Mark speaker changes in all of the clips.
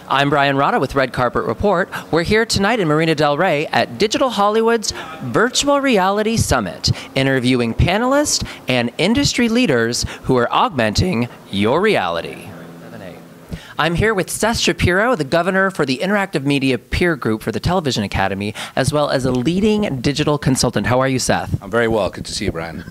Speaker 1: I'm Brian Rodda with Red Carpet Report. We're here tonight in Marina Del Rey at Digital Hollywood's Virtual Reality Summit, interviewing panelists and industry leaders who are augmenting your reality. I'm here with Seth Shapiro, the governor for the Interactive Media Peer Group for the Television Academy, as well as a leading digital consultant. How are you, Seth?
Speaker 2: I'm very well. Good to see you, Brian.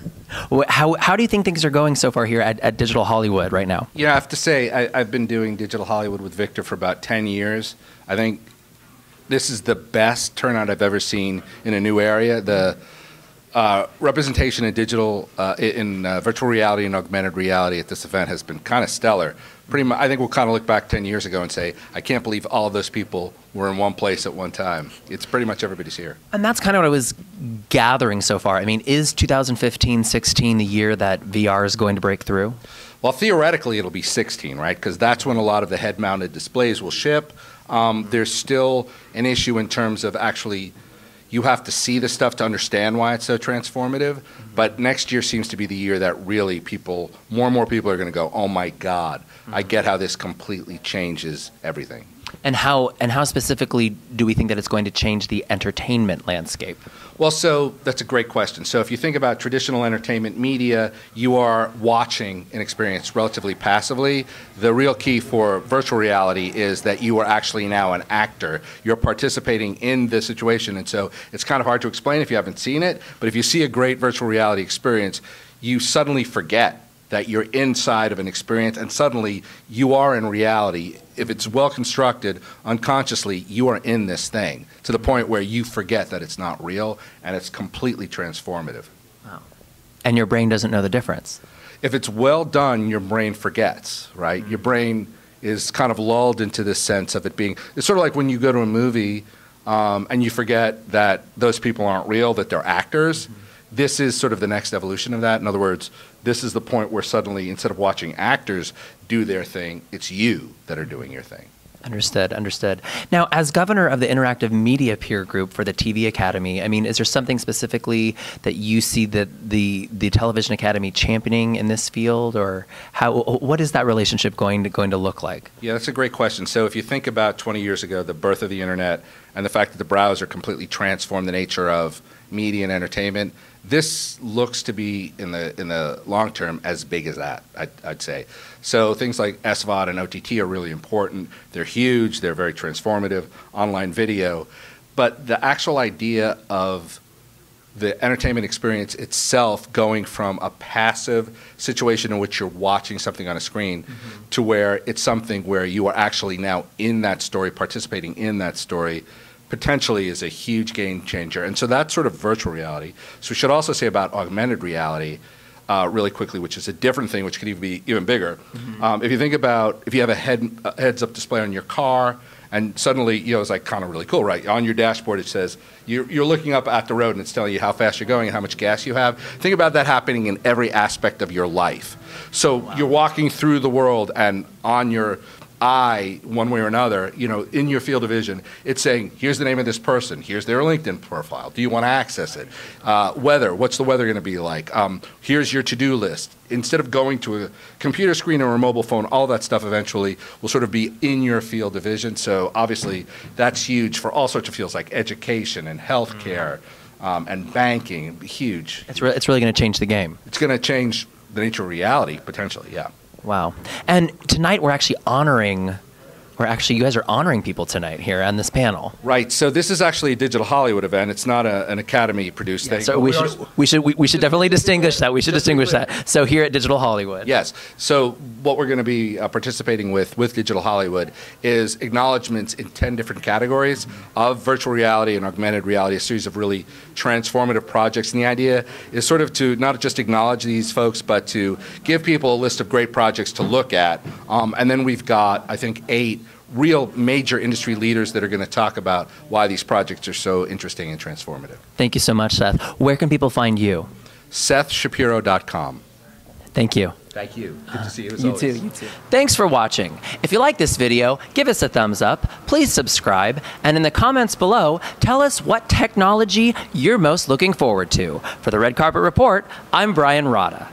Speaker 1: How do you think things are going so far here at Digital Hollywood right now?
Speaker 2: Yeah, I have to say, I've been doing Digital Hollywood with Victor for about 10 years. I think this is the best turnout I've ever seen in a new area. The representation in digital, virtual reality and augmented reality at this event has been kind of stellar. Pretty much, I think we'll kind of look back 10 years ago and say, I can't believe all of those people were in one place at one time. It's pretty much everybody's here.
Speaker 1: And that's kind of what I was gathering so far. I mean, is 2015-16 the year that VR is going to break through?
Speaker 2: Well, theoretically, it'll be 16, right? Because that's when a lot of the head-mounted displays will ship. There's still an issue in terms of actually, you have to see the stuff to understand why it's so transformative. But next year seems to be the year that really more and more people are going to go, oh my God, I get how this completely changes everything.
Speaker 1: And how specifically do we think that it's going to change the entertainment landscape?
Speaker 2: Well, so that's a great question. So if you think about traditional entertainment media, you are watching an experience relatively passively. The real key for virtual reality is that you are actually now an actor. You're participating in the situation, and so it's kind of hard to explain if you haven't seen it, but if you see a great virtual reality experience, you suddenly forget that you're inside of an experience, and suddenly you are in reality. If it's well constructed, unconsciously, you are in this thing to the point where you forget that it's not real, and it's completely transformative.
Speaker 1: Wow. And your brain doesn't know the difference.
Speaker 2: If it's well done, your brain forgets, right? Mm-hmm. Your brain is kind of lulled into this sense of it being, it's sort of like when you go to a movie and you forget that those people aren't real, that they're actors. Mm-hmm. This is sort of the next evolution of that. In other words, this is the point where suddenly, instead of watching actors do their thing, it's you that are doing your thing.
Speaker 1: Understood, understood. Now, as governor of the Interactive Media Peer Group for the TV Academy, I mean, is there something specifically that you see that the Television Academy championing in this field, or what is that relationship going to look like?
Speaker 2: Yeah, that's a great question. So if you think about 20 years ago, the birth of the internet and the fact that the browser completely transformed the nature of media and entertainment, this looks to be in the long term as big as that, I'd say. So things like SVOD and OTT are really important. They're huge. They're very transformative. Online video, but the actual idea of the entertainment experience itself going from a passive situation in which you're watching something on a screen to where it's something where you are actually now in that story, participating in that story, potentially is a huge game changer. And so that's sort of virtual reality. So we should also say about augmented reality really quickly, which is a different thing, which could even be even bigger. If you think about, if you have a heads-up display on your car, and suddenly, it's like kind of really cool, right? On your dashboard, it says, you're looking up at the road and it's telling you how fast you're going and how much gas you have. Think about that happening in every aspect of your life. So you're walking through the world, and on your eye, one way or another, in your field of vision, it's saying, here's the name of this person, here's their LinkedIn profile, do you want to access it? Weather, what's the weather going to be like? Here's your to-do list. Instead of going to a computer screen or a mobile phone, all that stuff eventually will sort of be in your field of vision. So obviously that's huge for all sorts of fields like education and healthcare and banking. Huge.
Speaker 1: It's really going to change the game.
Speaker 2: It's going to change the nature of reality, potentially, yeah.
Speaker 1: Wow. And tonight you guys are honoring people tonight here on this panel.
Speaker 2: Right. So this is actually a Digital Hollywood event. It's not an Academy-produced thing.
Speaker 1: So we should definitely distinguish that. We should distinguish that. So here at Digital Hollywood.
Speaker 2: Yes. So what we're going to be participating with Digital Hollywood is acknowledgments in 10 different categories of virtual reality and augmented reality, a series of really transformative projects. And the idea is sort of to not just acknowledge these folks, but to give people a list of great projects to look at. And then we've got, I think, 8 real major industry leaders that are going to talk about why these projects are so interesting and transformative.
Speaker 1: Thank you so much, Seth. Where can people find you?
Speaker 2: SethShapiro.com.
Speaker 1: Thank you.
Speaker 2: Thank you. Good to see you as always.
Speaker 1: You too. Thanks for watching. If you like this video, give us a thumbs up, please subscribe, and in the comments below, tell us what technology you're most looking forward to. For the Red Carpet Report, I'm Brian Rodda.